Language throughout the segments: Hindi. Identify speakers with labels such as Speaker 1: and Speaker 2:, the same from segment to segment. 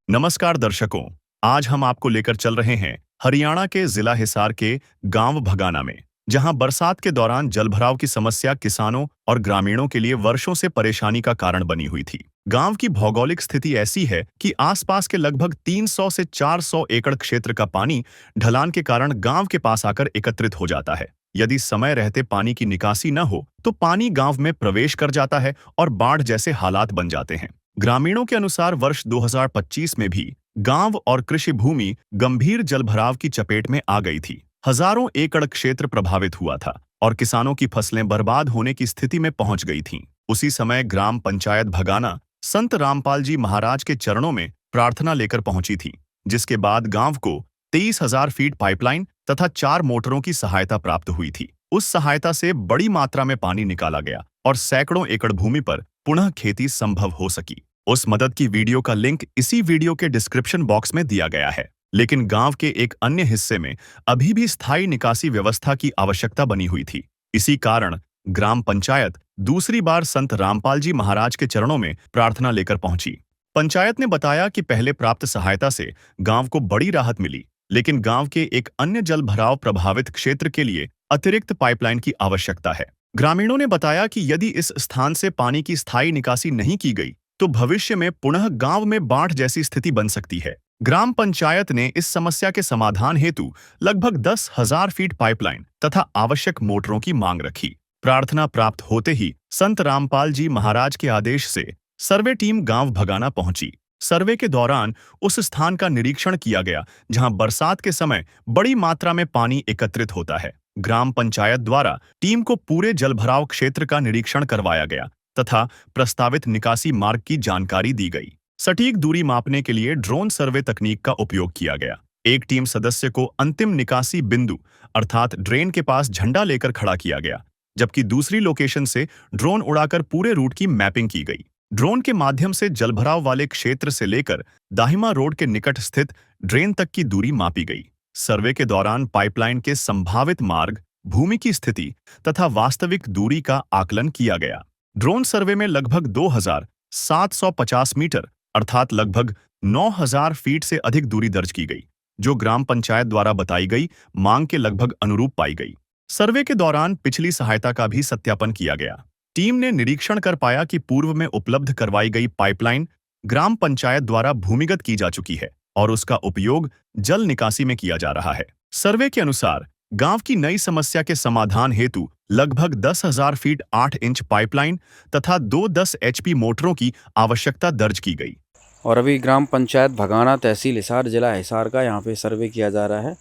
Speaker 1: नमस्कार दर्शकों, आज हम आपको लेकर चल रहे हैं हरियाणा के जिला हिसार के गांव भगाना में, जहां बरसात के दौरान जलभराव की समस्या किसानों और ग्रामीणों के लिए वर्षों से परेशानी का कारण बनी हुई थी। गांव की भौगोलिक स्थिति ऐसी है कि आसपास के लगभग 300 से 400 एकड़ क्षेत्र का पानी ढलान के कारण गांव के पास आकर एकत्रित हो जाता है। यदि समय रहते पानी की निकासी न हो तो पानी गांव में प्रवेश कर जाता है और बाढ़ जैसे हालात बन जाते हैं। ग्रामीणों के अनुसार वर्ष 2025 में भी गांव और कृषि भूमि गंभीर जलभराव की चपेट में आ गई थी। हजारों एकड़ क्षेत्र प्रभावित हुआ था और किसानों की फसलें बर्बाद होने की स्थिति में पहुंच गई थीं। उसी समय ग्राम पंचायत भगाना संत रामपाल जी महाराज के चरणों में प्रार्थना लेकर पहुंची थी, जिसके बाद गांव को 23,000 फीट पाइपलाइन तथा 4 मोटरों की सहायता प्राप्त हुई थी। उस सहायता से बड़ी मात्रा में पानी निकाला गया और सैकड़ों एकड़ भूमि पर पुनः खेती संभव हो सकी। उस मदद की वीडियो का लिंक इसी वीडियो के डिस्क्रिप्शन बॉक्स में दिया गया है। लेकिन गांव के एक अन्य हिस्से में अभी भी स्थायी निकासी व्यवस्था की आवश्यकता बनी हुई थी। इसी कारण ग्राम पंचायत दूसरी बार संत रामपाल जी महाराज के चरणों में प्रार्थना लेकर पहुंची। पंचायत ने बताया कि पहले प्राप्त सहायता से गांव को बड़ी राहत मिली, लेकिन गांव के एक अन्य जल भराव प्रभावित क्षेत्र के लिए अतिरिक्त पाइपलाइन की आवश्यकता है। ग्रामीणों ने बताया कि यदि इस स्थान से पानी की स्थायी निकासी नहीं की गई तो भविष्य में पुनः गांव में बाढ़ जैसी स्थिति बन सकती है। ग्राम पंचायत ने इस समस्या के समाधान हेतु लगभग 10,000 फीट पाइपलाइन तथा आवश्यक मोटरों की मांग रखी। प्रार्थना प्राप्त होते ही संत रामपाल जी महाराज के आदेश से सर्वे टीम गांव भगाना पहुंची। सर्वे के दौरान उस स्थान का निरीक्षण किया गया जहां बरसात के समय बड़ी मात्रा में पानी एकत्रित होता है। ग्राम पंचायत द्वारा टीम को पूरे जलभराव क्षेत्र का निरीक्षण करवाया गया तथा प्रस्तावित निकासी मार्ग की जानकारी दी गई। सटीक दूरी मापने के लिए ड्रोन सर्वे तकनीक का उपयोग किया गया। एक टीम सदस्य को अंतिम निकासी बिंदु अर्थात ड्रेन के पास झंडा लेकर खड़ा किया गया, जबकि दूसरी लोकेशन से ड्रोन उड़ाकर पूरे रूट की मैपिंग की गई। ड्रोन के माध्यम से जलभराव वाले क्षेत्र से लेकर दाहिमा रोड के निकट स्थित ड्रेन तक की दूरी मापी गई। सर्वे के दौरान पाइपलाइन के संभावित मार्ग, भूमि की स्थिति तथा वास्तविक दूरी का आकलन किया गया। ड्रोन सर्वे में लगभग 2,750 मीटर अर्थात लगभग 9,000 फीट से अधिक दूरी दर्ज की गई, जो ग्राम पंचायत द्वारा बताई गई मांग के लगभग अनुरूप पाई गई। सर्वे के दौरान पिछली सहायता का भी सत्यापन किया गया। टीम ने निरीक्षण कर पाया कि पूर्व में उपलब्ध करवाई गई पाइपलाइन ग्राम पंचायत द्वारा भूमिगत की जा चुकी है और उसका उपयोग जल निकासी में किया जा रहा है। सर्वे के अनुसार गांव की नई समस्या के समाधान हेतु लगभग 10,000 फीट 8 इंच पाइपलाइन तथा 10 HP मोटरों की आवश्यकता दर्ज की गई।
Speaker 2: और अभी ग्राम पंचायत भगाना तहसील हिसार जिला हिसार का यहाँ पे सर्वे किया जा रहा है।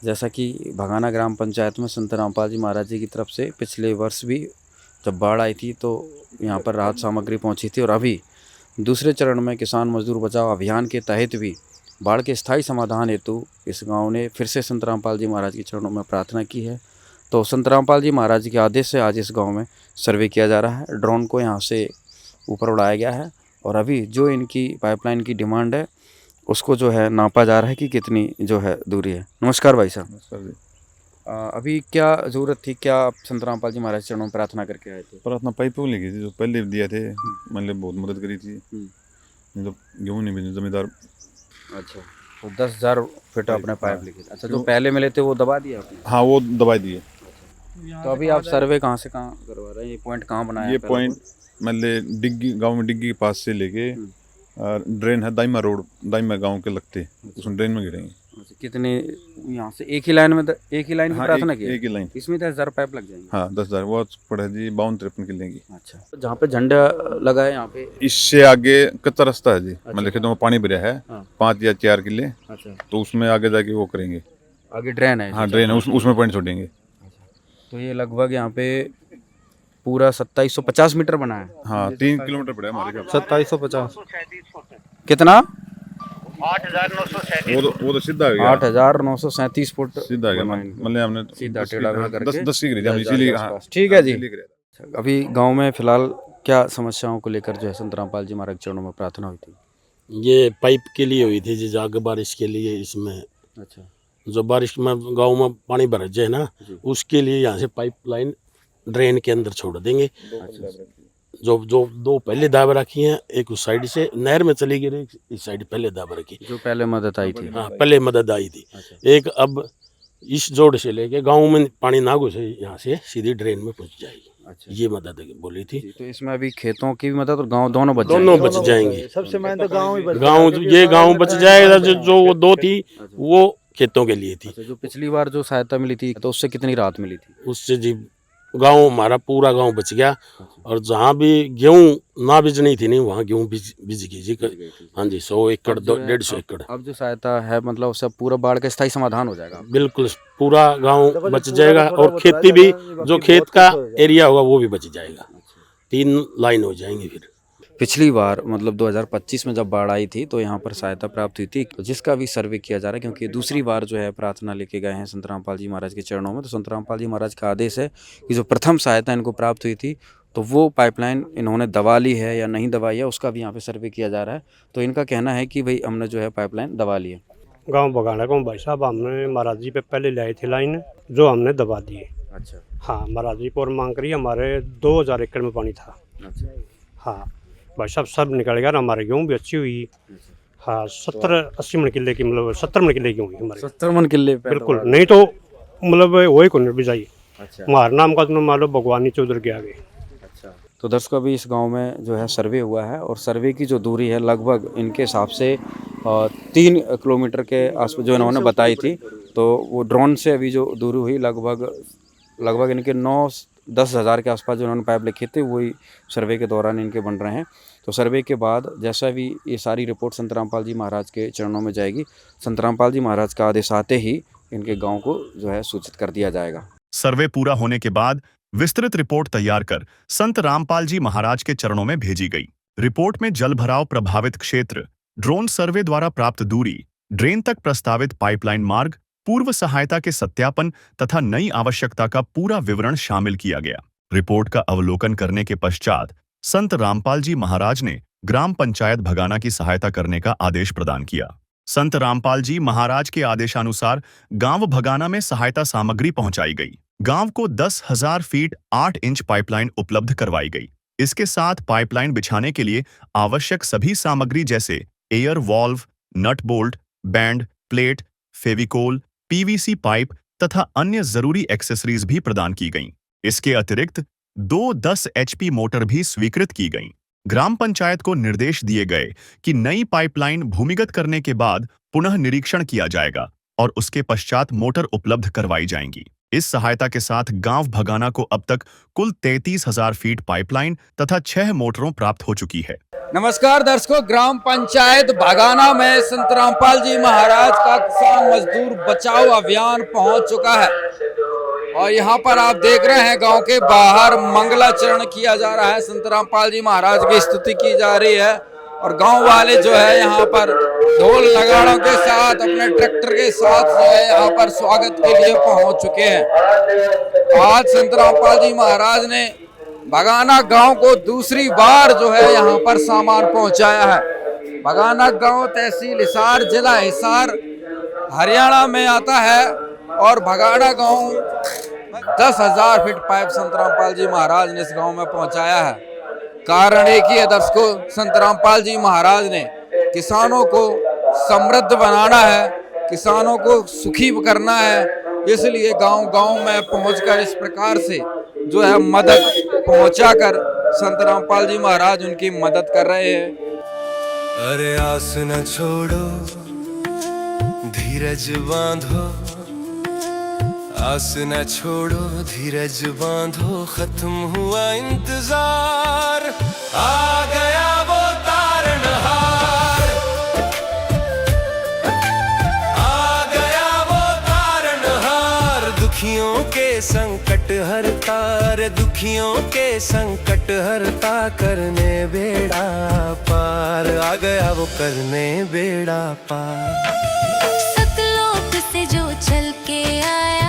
Speaker 2: जैसा कि भगाना ग्राम पंचायत में संत रामपाल जी महाराज जी की तरफ से पिछले वर्ष भी जब बाढ़ आई थी तो यहाँ पर राहत सामग्री पहुँची थी, और अभी दूसरे चरण में किसान मजदूर बचाओ अभियान के तहत भी बाढ़ के स्थायी समाधान हेतु इस गांव ने फिर से संत रामपाल जी महाराज के चरणों में प्रार्थना की है। तो संत रामपाल जी महाराज के आदेश से आज इस गांव में सर्वे किया जा रहा है। ड्रोन को यहाँ से ऊपर उड़ाया गया है और अभी जो इनकी पाइपलाइन की डिमांड है उसको जो है नापा जा रहा है कि कितनी जो है दूरी है। नमस्कार भाई साहब।
Speaker 3: नमस्कार जी।
Speaker 2: अभी क्या ज़रूरत थी, क्या आप संत रामपाल जी महाराज चरणों में प्रार्थना करके आए थे?
Speaker 3: प्रार्थना पाइपों लेगी थी जो पहले दिया थे, मतलब बहुत मदद करी थी। मतलब गेहूँ नहीं भेजे जमींदार।
Speaker 2: अच्छा, तो 10,000 फीट आपने पाइप लिखी थी। अच्छा, जो पहले मिले थे वो दबा दिया आपने?
Speaker 3: हाँ, वो दवाई दिए।
Speaker 2: तो अभी आप सर्वे कहाँ से कहाँ करवा रहे हैं? ये पॉइंट कहाँ बनाया?
Speaker 3: ये पॉइंट मतलब डिग्गी गांव में डिग्गी के पास से लेके ड्रेन है दाइमा रोड, दाइमा गांव के लगते उसमें ड्रेन में गिरेंगे।
Speaker 2: अच्छा, कितने यहाँ से एक ही लाइन में एक ही लाइन की प्रार्थना की?
Speaker 3: एक ही लाइन।
Speaker 2: इसमें 10,000 पाइप लग जाएंगे?
Speaker 3: हाँ, 10,000 वो पड़े जी 52-53 की लेंगी।
Speaker 2: अच्छा, तो जहाँ पे झंडा लगा है यहाँ पे
Speaker 3: इससे आगे कच्चा रास्ता है जी। मतलब खेतों में पानी भरा है 5 या 4 किले।
Speaker 2: अच्छा,
Speaker 3: तो उसमें आगे जाके वो करेंगे।
Speaker 2: आगे ड्रेन है?
Speaker 3: हाँ, ड्रेन है, उसमें पॉइंट छोड़ेंगे।
Speaker 2: तो ये लगभग यहाँ पे पूरा 2750 मीटर बना है।
Speaker 3: हाँ, 3 किलोमीटर पड़ा है हमारे ख्याल
Speaker 2: 2750 कितना?
Speaker 3: 8,937। वो तो सीधा गया
Speaker 2: 8,937 फुट
Speaker 3: सीधा गया। मतलब हमने
Speaker 2: सीधा टेढ़ा मेढ़ा करके
Speaker 3: 10 की खरीदी इसीलिए। हाँ,
Speaker 2: ठीक है जी। अभी गांव में फिलहाल क्या समस्याओं को लेकर जो है संत रामपाल जी महाराज चरणों में प्रार्थना हुई थी?
Speaker 4: ये पाइप के लिए हुई थी जी, आगे बारिश के लिए। इसमें
Speaker 2: अच्छा,
Speaker 4: जो बारिश में गांव में पानी भर जाए ना, उसके लिए यहाँ से पाइप लाइन ड्रेन के अंदर छोड़ देंगे। जो जो दो पहले दाब रखी हैं, एक उस साइड से नहर में चली गई, इस साइड पहले दाब रखी।
Speaker 2: जो पहले मदद आई थी।
Speaker 4: हाँ, पहले मदद आई थी।
Speaker 2: अच्छा।
Speaker 4: एक अब इस जोड़ से लेके गांव में पानी ना घुसे, यहाँ से सीधी ड्रेन में पहुंच जाएगी।
Speaker 2: अच्छा।
Speaker 4: ये मदद बोली थी।
Speaker 2: तो इसमें अभी खेतों की भी मदद और गांव दोनों बच
Speaker 4: दोनों
Speaker 2: जाएंगे।
Speaker 4: बच जाएंगे।
Speaker 5: सबसे मेन तो गाँव ही बच
Speaker 4: गांव, ये गांव बच जाएगा। जो वो दो थी वो खेतों के लिए थी।
Speaker 2: अच्छा, जो पिछली बार जो सहायता मिली थी तो उससे कितनी राहत मिली थी?
Speaker 4: उससे जी गांव हमारा पूरा गांव बच गया। और जहाँ भी गेहूं ना बिजनी थी नहीं, वहाँ गेहूं बिज गई जी। हाँ जी, 100 एकड़ 150 एकड़।
Speaker 2: अब जो सहायता है मतलब उससे पूरा बाढ़ का स्थायी समाधान हो जाएगा।
Speaker 4: बिल्कुल पूरा गांव बच जाएगा। और खेती भी, जो खेत का एरिया होगा वो भी बच जाएगा। 3 लाइन हो जाएंगी फिर।
Speaker 2: पिछली बार मतलब 2025 में जब बाढ़ आई थी तो यहाँ पर सहायता प्राप्त हुई थी, जिसका भी सर्वे किया जा रहा है, क्योंकि दूसरी बार जो है प्रार्थना लेके गए हैं संत रामपाल जी महाराज के चरणों में। तो संत रामपाल जी महाराज का आदेश है कि जो प्रथम सहायता इनको प्राप्त हुई थी तो वो पाइपलाइन इन्होंने दबा ली है या नहीं दबाई है, उसका भी यहाँ पे सर्वे किया जा रहा है। तो इनका कहना है कि भाई हमने जो है पाइपलाइन दबा ली है।
Speaker 5: गाँव बगाना गाँव भाई साहब हमने महाराज जी पे पहले लाई थी लाइन, जो हमने दबा दी है।
Speaker 2: अच्छा।
Speaker 5: हाँ, महाराज जी पर मांग करी, हमारे 2000 एकड़ में पानी था।
Speaker 2: अच्छा।
Speaker 5: हाँ भाई साहब, सब निकल गया, हमारे गेहूँ भी अच्छी हुई। हाँ, 70-80 मन किले की, मतलब 70 मन किले की हुई हमारे।
Speaker 2: 70 मन किले
Speaker 5: बिल्कुल, नहीं तो मतलब वही को निर्बिजाई।
Speaker 2: अच्छा।
Speaker 5: हमारा नाम का तो मान लो भगवानी चौधरी के आगे।
Speaker 2: अच्छा। तो दर्शकों अभी इस गांव में जो है सर्वे हुआ है और सर्वे की जो दूरी है लगभग इनके हिसाब से 3 किलोमीटर के आसपास जो इन्होंने बताई थी। तो वो ड्रोन से अभी जो दूरी हुई लगभग इनके 9-10 हज़ार के आसपास जो उन्होंने पाइप लिखे थे वही सर्वे के दौरान इनके बन रहे हैं। तो सर्वे के बाद जैसा भी ये सारी रिपोर्ट संत रामपाल जी महाराज के चरणों में जाएगी, संत रामपाल जी महाराज का आदेश आते ही इनके गांव को जो है सूचित कर दिया जाएगा।
Speaker 1: सर्वे पूरा होने के बाद विस्तृत रिपोर्ट तैयार कर संत रामपाल जी महाराज के चरणों में भेजी गई। रिपोर्ट में जल भराव प्रभावित क्षेत्र, ड्रोन सर्वे द्वारा प्राप्त दूरी, ड्रेन तक प्रस्तावित पाइपलाइन मार्ग, पूर्व सहायता के सत्यापन तथा नई आवश्यकता का पूरा विवरण शामिल किया गया। रिपोर्ट का अवलोकन करने के पश्चात संत रामपाल जी महाराज ने ग्राम पंचायत भगाना की सहायता करने का आदेश प्रदान किया। संत रामपाल जी महाराज के आदेशानुसार गांव भगाना में सहायता सामग्री पहुंचाई गई। गांव को 10,000 फीट 8 इंच पाइपलाइन उपलब्ध करवाई गई। इसके साथ पाइपलाइन बिछाने के लिए आवश्यक सभी सामग्री जैसे air valve, nut bolt, band, plate, Fevicol, PVC pipe तथा अन्य जरूरी एक्सेसरीज भी प्रदान की गईं। इसके अतिरिक्त 2 10 HP मोटर भी स्वीकृत की गईं। ग्राम पंचायत को निर्देश दिए गए कि नई पाइपलाइन भूमिगत करने के बाद पुनः निरीक्षण किया जाएगा और उसके पश्चात मोटर उपलब्ध करवाई जाएंगी। इस सहायता के साथ गांव भगाना को अब तक कुल 33,000 फीट पाइपलाइन तथा 6 मोटरों प्राप्त हो चुकी है।
Speaker 2: नमस्कार दर्शकों, ग्राम पंचायत भगाना में संत रामपाल जी महाराज का किसान मजदूर बचाओ अभियान पहुंच चुका है और यहाँ पर आप देख रहे हैं गांव के बाहर मंगलाचरण किया जा रहा है। संत रामपाल जी महाराज की स्तुति की जा रही है और गांव वाले जो है यहाँ पर ढोल नगाड़ों के साथ अपने ट्रैक्टर के साथ जो है यहाँ पर स्वागत के लिए पहुंच चुके हैं। आज संत रामपाल जी महाराज ने भगाना गांव को दूसरी बार जो है यहाँ पर सामान पहुंचाया है। भगाना गांव तहसील हिसार, जिला हिसार, हरियाणा में आता है और भगाना गांव 10,000 फीट पाइप संत रामपाल जी महाराज ने इस गांव में पहुंचाया है। कारण एक ही है दर्शकों, संत रामपाल जी महाराज ने किसानों को समृद्ध बनाना है, किसानों को सुखी करना है, इसलिए गांव-गांव में पहुंचकर इस प्रकार से जो है मदद पहुंचाकर संत रामपाल जी महाराज उनकी मदद कर रहे हैं।
Speaker 6: अरे आस न छोड़ो, धीरज बांधो, आस न छोड़ो, धीरज बांधो, खत्म हुआ इंतजार, आ गया वो तारनहार, आ गया वो तारनहार, दुखियों के संकट हरता रे, दुखियों के संकट हरता, करने बेड़ा पार, आ गया वो करने बेड़ा पार।
Speaker 7: सतलोक से जो चल के आया,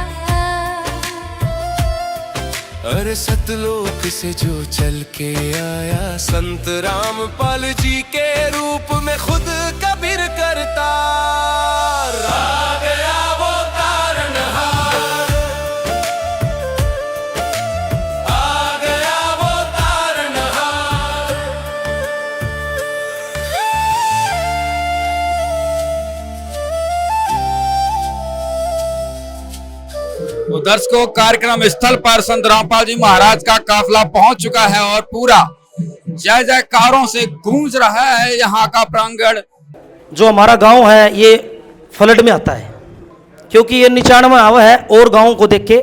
Speaker 6: अरे सतलोक से जो चल के आया, संत रामपाल जी के रूप में खुद कबीर करतार, आ गया वो तारनहार, आ गया वो तारनहार।
Speaker 8: तो दर्शकों, कार्यक्रम स्थल पर संत रामपाल जी महाराज का काफिला पहुंच चुका है और पूरा जय जयकारों से गूंज रहा है यहाँ का प्रांगण।
Speaker 9: जो हमारा गांव है ये फ्लड में आता है, क्योंकि ये 99 आवा है और गांवों को देख के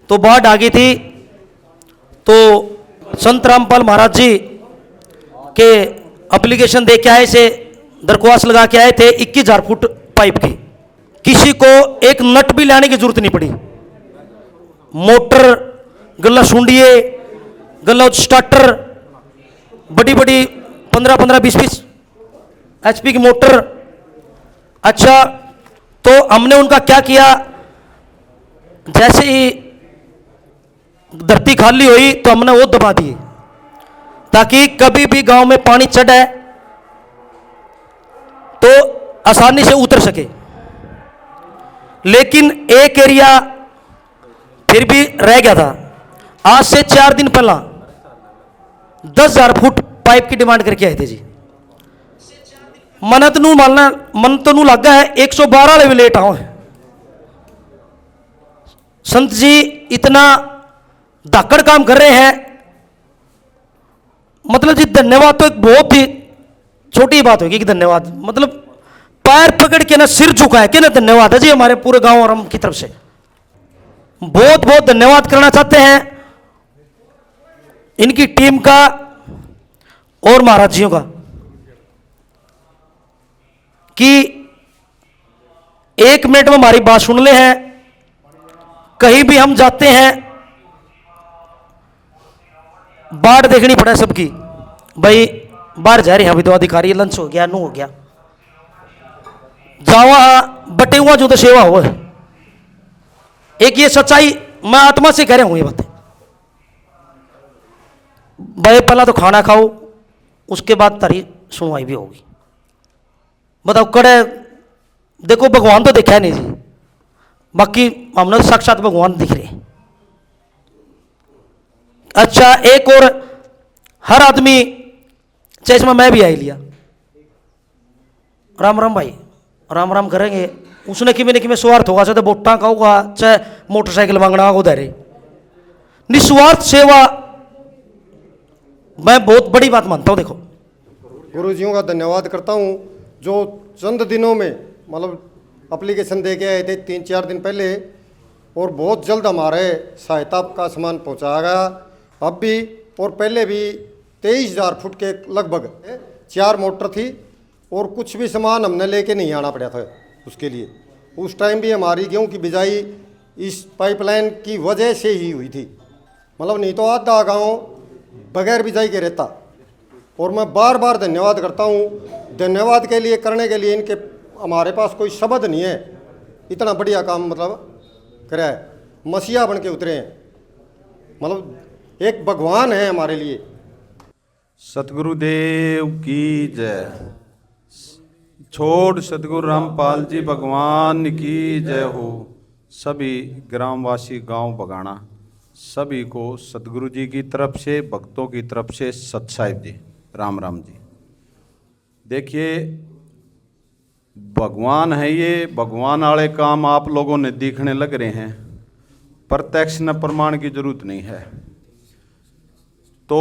Speaker 9: तो बाढ़ आ गई थी। तो संत रामपाल महाराज जी के एप्लीकेशन दे के आए से दरख्वास्त लगा के आए थे 21,000 फुट पाइप की। किसी को एक नट भी लाने की जरूरत नहीं पड़ी। मोटर, गल्ला सुंडिये, गल्ला स्टार्टर, बड़ी बड़ी 15-15, 20-20 HP की मोटर। अच्छा, तो हमने उनका क्या किया, जैसे ही धरती खाली हुई तो हमने वो दबा दिए ताकि कभी भी गांव में पानी चढ़े तो आसानी से उतर सके। लेकिन एक एरिया फिर भी रह गया था। आज से 4 दिन पहला 10,000 फुट पाइप की डिमांड करके आए थे जी। मनत नू मानना, मन तो नू लगा है 112 ले भी लेट आओ है। संत जी इतना धाकड़ काम कर रहे हैं, मतलब जी धन्यवाद तो एक बहुत ही छोटी बात होगी कि धन्यवाद, मतलब पैर पकड़ के ना सिर झुका है कि ना धन्यवाद है जी हमारे पूरे गांव और हम की तरफ से। बहुत बहुत धन्यवाद करना चाहते हैं इनकी टीम का और महाराज जियों का कि 1 मिनट में हमारी बात सुन ले हैं। कहीं भी हम जाते हैं बाढ़ देखनी पड़े सबकी, भाई बाहर जा रहे हैं अभी तो अधिकारी, लंच हो गया, नू हो गया, जावा बटे हुआ जो तो सेवा हो। एक ये सच्चाई मैं आत्मा से कह रहा हूं ये बातें। भाई पहला तो खाना खाओ, उसके बाद तारी सुनवाई भी होगी। बताओ कड़े देखो, भगवान तो देखा नहीं जी, बाकी हमने तो साक्षात भगवान दिख रहे हैं। अच्छा, एक और हर आदमी, चाहे इसमें मैं भी आई लिया, राम राम भाई, राम राम करेंगे। उसने कि मैंने स्वार्थ होगा, चाहे बोटा का होगा, चाहे मोटरसाइकिल मांगना होगा उधर। निस्वार्थ सेवा मैं बहुत बड़ी बात मानता हूं। देखो
Speaker 10: गुरुजियों का धन्यवाद करता हूं जो चंद दिनों में मतलब एप्लीकेशन दे के आए थे 3-4 दिन पहले, और बहुत जल्द हमारे सहायता का सामान पहुंचाया गया। अब भी और पहले भी 23,000 फुट के लगभग 4 मोटर थी और कुछ भी सामान हमने लेके नहीं आना पड़ा था उसके लिए। उस टाइम भी हमारी गेहूं की बिजाई इस पाइपलाइन की वजह से ही हुई थी, मतलब नहीं तो आधा गाँव बगैर बिजाई के रहता। और मैं बार बार धन्यवाद करता हूँ। धन्यवाद के लिए करने के लिए इनके हमारे पास कोई शब्द नहीं है, इतना बढ़िया काम मतलब करा है। मसीहा बन के उतरे हैं, मतलब एक भगवान है हमारे लिए।
Speaker 11: सतगुरुदेव की जय। छोड़ सतगुरु रामपाल जी भगवान की जय हो। सभी ग्रामवासी गांव बगाना सभी को सतगुरु जी की तरफ से, भक्तों की तरफ से सत साहिब जी, राम राम जी। देखिए भगवान है ये, भगवान वाले काम आप लोगों ने दिखने लग रहे हैं, प्रत्यक्ष न प्रमाण की जरूरत नहीं है। तो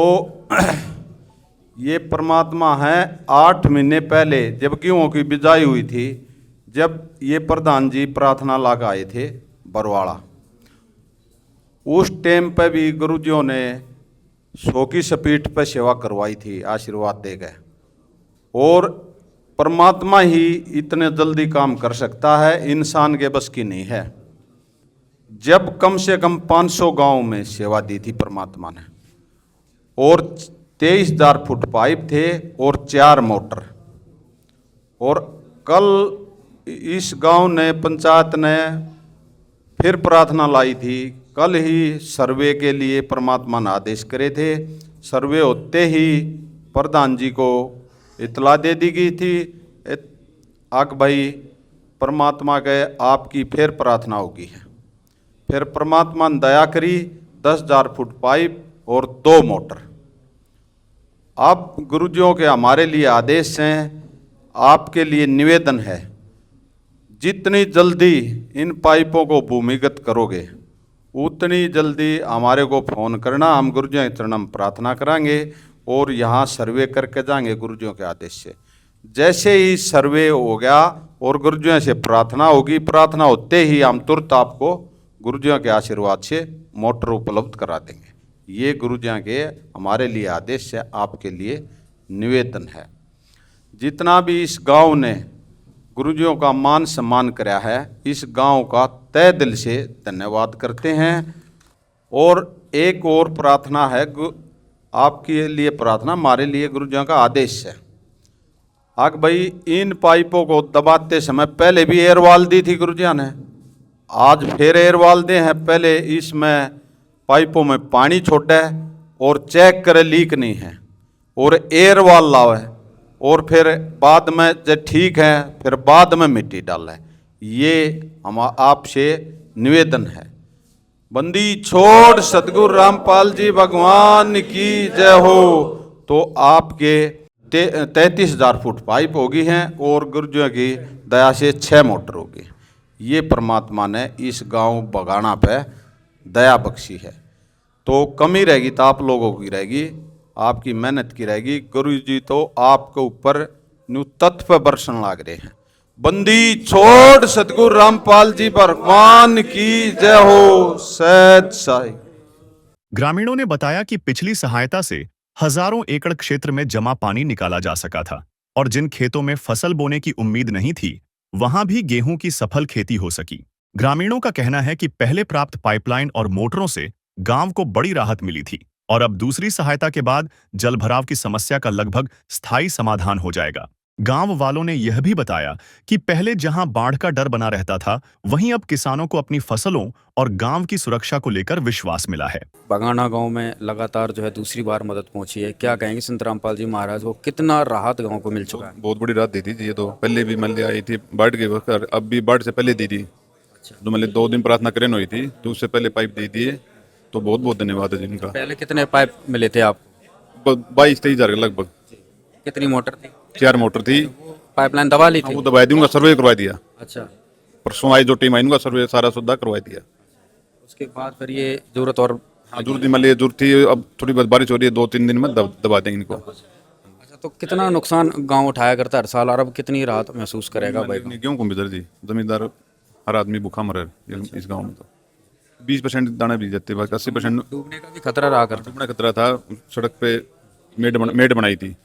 Speaker 11: ये परमात्मा है। 8 महीने पहले जब गेहूं की बिजाई हुई थी, जब ये प्रधान जी प्रार्थना लगा आए थे बरवाड़ा, उस टाइम पे भी गुरुजियों ने 100 की स्पीड पर सेवा करवाई थी, आशीर्वाद दे गए। और परमात्मा ही इतने जल्दी काम कर सकता है, इंसान के बस की नहीं है। जब कम से कम 500 गांव में सेवा दी थी परमात्मा ने, और 23,000 फुट पाइप थे और 4 मोटर। और कल इस गांव ने, पंचायत ने फिर प्रार्थना लाई थी। कल ही सर्वे के लिए परमात्मा ने आदेश करे थे। सर्वे होते ही प्रधान जी को इतला दे दी गई थी, आग भाई परमात्मा के आपकी फिर प्रार्थना होगी है। फिर परमात्मा ने दया करी, 10,000 फुट पाइप और 2 मोटर। अब गुरुजियों के हमारे लिए आदेश हैं, आपके लिए निवेदन है, जितनी जल्दी इन पाइपों को भूमिगत करोगे उतनी जल्दी हमारे को फ़ोन करना, हम गुरुजियों के चरण में प्रार्थना करांगे और यहाँ सर्वे करके जाएंगे गुरुजियों के आदेश से। जैसे ही सर्वे हो गया और गुरुजियों से प्रार्थना होगी, प्रार्थना होते ही हम तुरंत आपको गुरुजियों के आशीर्वाद से मोटर उपलब्ध करा देंगे। ये गुरुजियों के हमारे लिए आदेश है, आपके लिए निवेदन है। जितना भी इस गांव ने गुरुजियों का मान सम्मान कराया है, इस गांव का तहे दिल से धन्यवाद करते हैं। और एक और प्रार्थना है, आपके लिए प्रार्थना, हमारे लिए गुरुजियों का आदेश है। आग भाई इन पाइपों को दबाते समय पहले भी एयरवाल दी थी गुरुजियों ने, आज फिर एयरवाल दे हैं। पहले इसमें पाइपों में पानी छोड़ा है और चेक करे लीक नहीं है और एयरवाल लावे और फिर बाद में जब ठीक है फिर बाद में मिट्टी डाला है। ये हम आपसे निवेदन है। बंदी छोड़ सतगुरु रामपाल जी भगवान की जय हो। तो आपके 33,000 फुट पाइप होगी हैं और गुरुजियों की दया से 6 मोटर होगी। ये परमात्मा ने इस गांव बगाना पे दया बख्शी है। तो कमी रहेगी तो आप लोगों की रहेगी, आपकी मेहनत की रहेगी। गुरु जी तो आपके ऊपर न्यू तत्व बरसन लाग रहे हैं। बंदी छोड़ सतगुरु रामपाल जी भगवान की जय हो। सत साई।
Speaker 1: ग्रामीणों ने बताया कि पिछली सहायता से हजारों एकड़ क्षेत्र में जमा पानी निकाला जा सका था और जिन खेतों में फसल बोने की उम्मीद नहीं थी वहां भी गेहूं की सफल खेती हो सकी। ग्रामीणों का कहना है कि पहले प्राप्त पाइपलाइन और मोटरों से गांव को बड़ी राहत मिली थी और अब दूसरी सहायता के बाद जलभराव की समस्या का लगभग स्थायी समाधान हो जाएगा। गांव वालों ने यह भी बताया कि पहले जहां बाढ़ का डर बना रहता था वहीं अब किसानों को अपनी फसलों और गांव की सुरक्षा को लेकर विश्वास मिला है।
Speaker 2: बगाना गांव में लगातार जो है दूसरी बार मदद पहुंची है, क्या कहेंगे संत रामपाल जी महाराज को कितना राहत गांव को मिल चुका है?
Speaker 3: बहुत बड़ी राहत दी थी। ये तो पहले भी मान लिया आई थी बाढ़ के वक्त, अब भी बाढ़ से पहले दी थी। तो मान 2 दिन प्रार्थना करें हुई थी तो उससे पहले पाइप दे दिए। तो बहुत बहुत धन्यवाद है जिनका।
Speaker 2: पहले कितने पाइप मिले थे आपको?
Speaker 3: 22-23 हज़ार के लगभग।
Speaker 2: कितनी मोटर थी?
Speaker 3: 4 मोटर थी।
Speaker 2: पाइपलाइन दबा ली थी?
Speaker 3: वो दबा दूंगा, सर्वे करवा दिया।
Speaker 2: अच्छा,
Speaker 3: परसों आई जो टीम आई उनका सर्वे सारा सुविधा करवा दिया।
Speaker 2: उसके बाद फिर ये जरूरत और
Speaker 3: जरूरत मान ली जरूरत थी, अब थोड़ी बहुत बारिश हो रही है, 2-3 दिन में दबा देंगे इनको।
Speaker 2: अच्छा, तो कितना नुकसान गांव उठाया करता है हर साल और अब कितनी राहत महसूस करेगा भाई?
Speaker 3: गेहूँ को मिधर जी, जमींदार हर आदमी भूखा मर इस गाँव में। तो 20% दाना बीज जाते, बाकी 80%
Speaker 2: डूबने का भी खतरा रहा करता।
Speaker 3: डूबने का खतरा था। सड़क पे मेड बनाई थी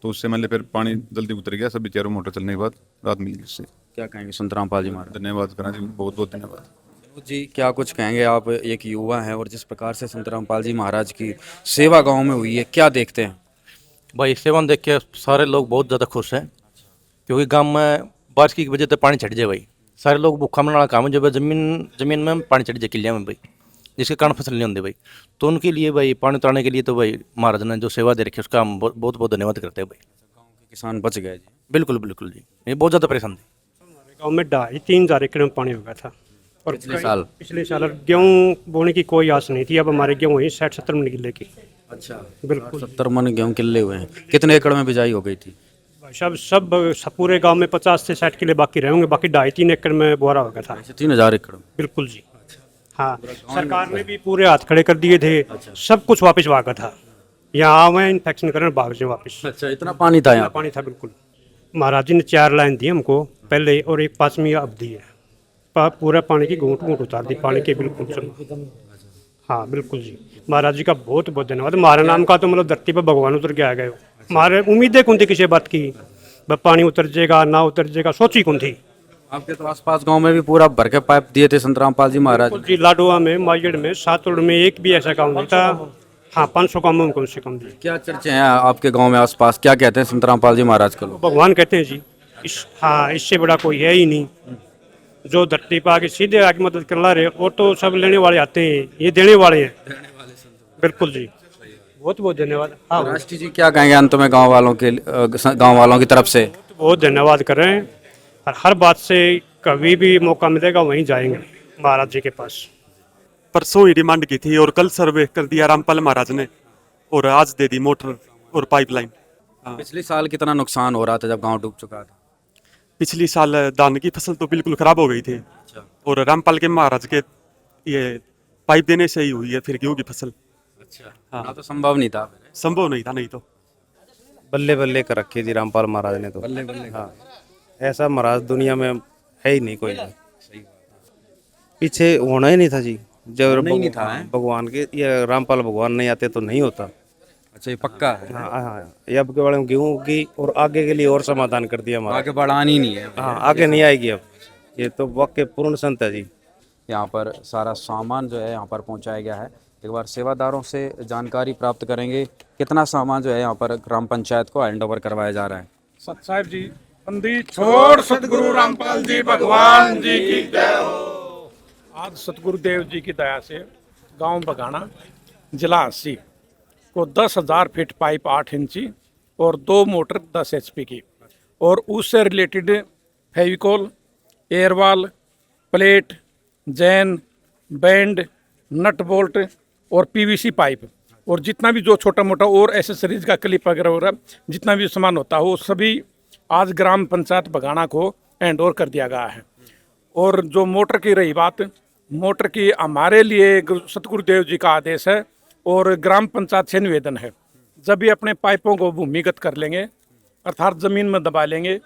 Speaker 3: तो उससे मान ली फिर पानी जल्दी उतर गया। सभी चारों मोटर चलने के बाद राहत मिली उससे।
Speaker 2: क्या कहेंगे संत रामपाल जी महाराज?
Speaker 3: धन्यवाद करना जी, बहुत बहुत धन्यवाद
Speaker 2: जी। क्या कुछ कहेंगे, आप एक युवा हैं और जिस प्रकार से संत रामपाल जी महाराज की सेवा गांव में हुई है, क्या देखते हैं?
Speaker 12: भाई सेवा देख के सारे लोग बहुत ज़्यादा खुश हैं, क्योंकि गांव में बारिश की वजह से पानी चढ़ जाए भाई। सारे लोग भूखा मरने वाला काम है, जब जमीन में पानी चढ़ जाए किलिया में भाई, जिसके कारण फसल नहीं होती भाई। तो उनके लिए भाई पानी उतारने के लिए तो भाई महाराज ने जो सेवा दे रखी है उसका हम बहुत बहुत धन्यवाद करते हैं भाई।
Speaker 2: गाँव के किसान बच गए जी?
Speaker 12: बिल्कुल बिल्कुल जी, ये बहुत ज़्यादा परेशान थे।
Speaker 5: गाँव में 2.5-3 हज़ार एकड़ में पानी हो गया था और पिछले साल गेहूँ बोने की कोई आस नहीं थी। अब हमारे गेहूँ हुई 60-70 मन किले की।
Speaker 2: अच्छा,
Speaker 5: बिल्कुल
Speaker 2: 70 मन गेहूँ किले हुए हैं। कितने एकड़ में बिजाई हो गई थी?
Speaker 5: सब पूरे गांव में 50 से 60 किले बाकी रहे होंगे, बाकी 2.5-3 एकड़ में बोरा हो गया था।
Speaker 2: 3000 एकड़?
Speaker 5: बिल्कुल जी हाँ। सरकार ने भी पूरे हाथ खड़े कर दिए थे। सब कुछ वापस भागा था, यहाँ आवे इन्फेक्शन करने भाग से वापस।
Speaker 2: अच्छा, इतना पानी था यहाँ?
Speaker 5: पानी था बिल्कुल। महाराज जी ने 4 लाइन दी हमको पहले और एक 5वीं अब दी है। पूरा पानी की घूंट उतार दी पानी के बिल्कुल। हाँ बिल्कुल जी, महाराज जी का बहुत बहुत धन्यवाद। हमारे नाम का तो मतलब धरती पर भगवान उतर के आ गए। हमारे उम्मीदें कौन थी किसी बात की, पानी उतर जाएगा ना उतर जाएगा, सोची कौन थी।
Speaker 2: आपके तो आसपास गांव में भी पूरा भर के पाइप दिए थे संत रामपाल जी महाराज
Speaker 5: जी। लाडोआ में, माइगढ़ में, सातुड़ में एक भी ऐसा गाँव नहीं था। हाँ 500 गाँव में कम से कम दिए।
Speaker 2: क्या चर्चे हैं आपके गाँव में आसपास, क्या कहते हैं संत रामपाल जी महाराज को?
Speaker 5: भगवान कहते हैं जी। हाँ, इससे बड़ा कोई है ही नहीं। जो धरती पर आके सीधे आके मदद कर ला रहे, और तो सब लेने वाले आते हैं, ये देने वाले हैं। बिल्कुल जी, बहुत बहुत धन्यवाद। हाँ
Speaker 2: राष्ट्रीय जी, क्या कहेंगे अंत में गांव वालों की तरफ से?
Speaker 5: बहुत धन्यवाद कर रहे हैं और हर बात से कभी भी मौका मिलेगा वहीं जाएंगे महाराज जी के पास।
Speaker 13: परसों ही डिमांड की थी और कल सर्वे कर दिया रामपाल महाराज ने और आज दे दी मोटर और पाइपलाइन।
Speaker 2: पिछले साल कितना नुकसान हो रहा था जब गांव डूब चुका था?
Speaker 13: पिछली साल धान की फसल तो बिल्कुल खराब हो गई थी, और रामपाल के महाराज के ये पाइप देने से ही हुई है फिर गेहूं की फसल।
Speaker 2: अच्छा
Speaker 13: हाँ।
Speaker 2: तो संभव नहीं था।
Speaker 13: संभव नहीं था, नहीं तो
Speaker 14: बल्ले बल्ले कर रखी थी रामपाल महाराज ने तो।
Speaker 2: बल्ले बल्ले।
Speaker 14: हाँ, ऐसा महाराज दुनिया में है ही नहीं कोई। पीछे होना ही नहीं था जी, जब
Speaker 2: होना ही नहीं था, हैं?
Speaker 14: भगवान के ये रामपाल भगवान नहीं आते तो नहीं होता।
Speaker 2: अच्छा ये पक्का है।
Speaker 14: हाँ हाँ, ये अब के बारे में गेहूं की और आगे के लिए और समाधान कर दिया हमारा।
Speaker 2: आगे बढ़ानी नहीं है।
Speaker 14: हाँ, आगे नहीं आएगी अब। ये तो वाकई पूर्ण संत है जी।
Speaker 2: यहाँ पर सारा सामान जो है यहाँ पर पहुँचाया गया है। एक बार सेवादारों से जानकारी प्राप्त करेंगे कितना सामान जो है यहाँ पर ग्राम पंचायत को हैंड ओवर करवाया जा रहा है।
Speaker 5: सत साहिब जी बंदी छोड़ सतगुरु रामपाल जी भगवान जी की जय हो। आज सतगुरुदेव जी की दया से गांव बगाना जिला हंसी को 10,000 फीट पाइप 8 इंची और 2 मोटर 10 HP की और उससे रिलेटेड फेविकोल, एयरवाल, प्लेट, जैन, बैंड, नट बोल्ट और PVC पाइप और जितना भी जो छोटा मोटा और एसेसरीज का क्लिप वगैरह जितना भी सामान होता है वो सभी आज ग्राम पंचायत बगाना को हैंड ओवर कर दिया गया है। और जो मोटर की रही बात, मोटर की हमारे लिए सतगुरुदेव जी का आदेश है और ग्राम पंचायत से निवेदन है, जब भी अपने पाइपों को भूमिगत कर लेंगे अर्थात ज़मीन में दबा लेंगे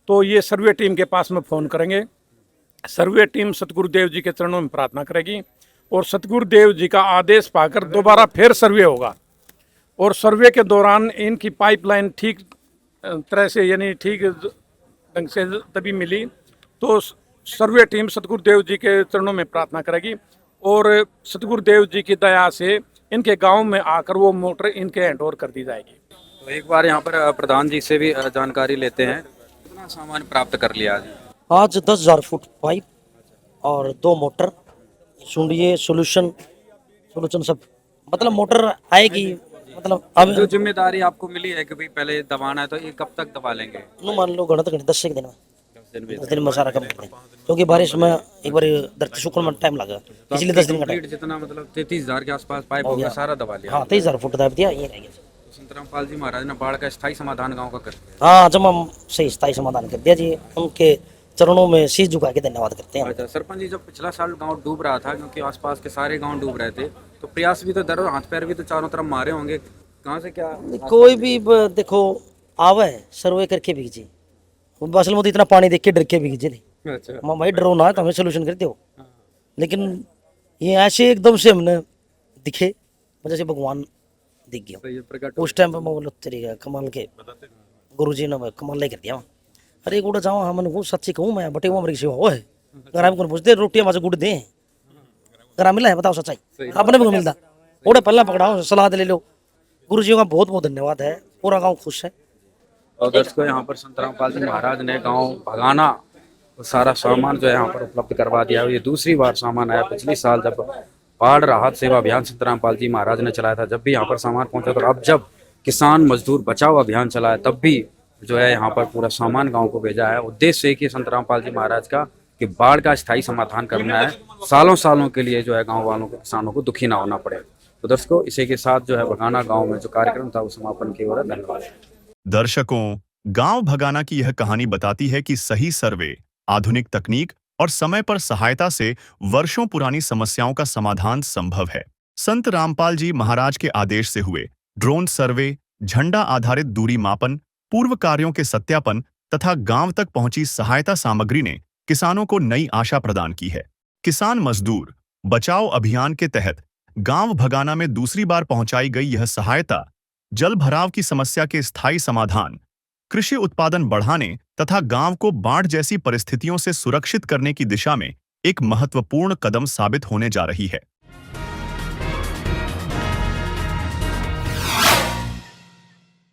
Speaker 5: तो ये सर्वे टीम के पास में फ़ोन करेंगे। सर्वे टीम सतगुरुदेव जी के चरणों में प्रार्थना करेगी और सतगुरुदेव जी का आदेश पाकर दोबारा फिर सर्वे होगा और सर्वे के दौरान इनकी पाइपलाइन ठीक तरह से यानी ठीक ढंग से तभी मिली तो सर्वे टीम सतगुरुदेव जी के चरणों में प्रार्थना करेगी और सतगुरुदेव जी की दया से इनके गांव में आकर वो मोटर इनके हैंड ओवर कर दी जाएगी।
Speaker 2: तो एक बार यहाँ पर प्रधान जी से भी जानकारी लेते हैं, कितना सामान प्राप्त कर लिया
Speaker 9: आज 10,000 फुट पाइप और 2 मोटर सुंडिये सोल्यूशन सब, मतलब मोटर आएगी। मतलब अब
Speaker 2: जो जिम्मेदारी आपको मिली है कि भाई पहले दबाना है तो ये कब तक दबा लेंगे?
Speaker 9: मान लो गणित 10 दिन में 10 दिन में सारा काम करते हैं, क्योंकि बारिश में एक बार धरती सूखने में टाइम लगा, इसलिए 10 दिन का टाइम।
Speaker 2: जितना मतलब 33,000 के आसपास पाइप होगा सारा दबा लिया।
Speaker 9: हाँ 23,000 फुट दबा दिया, ये रह गया।
Speaker 2: संत रामपाल जी महाराज ने बाढ़ का स्थायी समाधान गाँव का कर दिया।
Speaker 9: हाँ जमा सही स्थायी समाधान कर दिया जी, उनके चरणों में शीश झुका के धन्यवाद करते हैं।
Speaker 2: अच्छा सरपंच जी, जब पिछला साल गांव डूब रहा था क्योंकि आसपास के सारे गांव डूब रहे थे तो प्रयास भी तो दर हाथ पैर भी तो चारों तरफ मारे होंगे, कहाँ से क्या?
Speaker 9: कोई भी देखो आवे सर्वे करके भीजी, असल में तो इतना पानी देख के डर के भीजे थे।
Speaker 2: अच्छा
Speaker 9: माँ भाई डरो ना, तो हमें सोल्यूशन कर दो। लेकिन ये ऐसे एकदम से हमने दिखे जैसे भगवान दिख गया उस टाइम पे। मैं बोलो तेरी कमाल के गुरुजी ने कमाल कर दिया। अरे गुड़ जाओ हम को सच्ची कहूँ मैं बटे वो मेरी सेवा वो है। अगर आप पूछते रोटियां माजे गुड़ दे अगर मिला है बताओ सच्चाई अपने को मिलता ओडे पहला पकड़ाओ सलाह ले लो। गुरुजी का बहुत बहुत धन्यवाद है, पूरा गाँव खुश है।
Speaker 2: और दोस्तों यहाँ पर संत रामपाल जी महाराज ने गाँव भगाना सारा सामान जो है यहाँ पर उपलब्ध करवा दिया। ये दूसरी बार सामान आया, पिछली साल जब बाढ़ राहत सेवा अभियान संत रामपाल जी महाराज ने चलाया था जब भी यहाँ पर सामान पहुंचा, तो अब जब किसान मजदूर बचाओ अभियान चलाया तब भी जो है यहाँ पर पूरा सामान गांव को भेजा है। उद्देश्य एक ही संत रामपाल जी महाराज का कि बाढ़ का स्थायी समाधान करना है, सालों सालों के लिए जो है गाँव वालों को किसानों को दुखी ना होना पड़े। तो दर्शकों इसी के साथ जो है भगाना गाँव में जो कार्यक्रम था वो समापन की ओर है। धन्यवाद
Speaker 1: दर्शकों, गांव भगाना की यह कहानी बताती है कि सही सर्वे, आधुनिक तकनीक और समय पर सहायता से वर्षों पुरानी समस्याओं का समाधान संभव है। संत रामपाल जी महाराज के आदेश से हुए ड्रोन सर्वे, झंडा आधारित दूरी मापन, पूर्व कार्यों के सत्यापन तथा गांव तक पहुंची सहायता सामग्री ने किसानों को नई आशा प्रदान की है। किसान मजदूर बचाओ अभियान के तहत गांव भगाना में दूसरी बार पहुंचाई गई यह सहायता जल भराव की समस्या के स्थायी समाधान, कृषि उत्पादन बढ़ाने तथा गांव को बाढ़ जैसी परिस्थितियों से सुरक्षित करने की दिशा में एक महत्वपूर्ण कदम साबित होने जा रही है।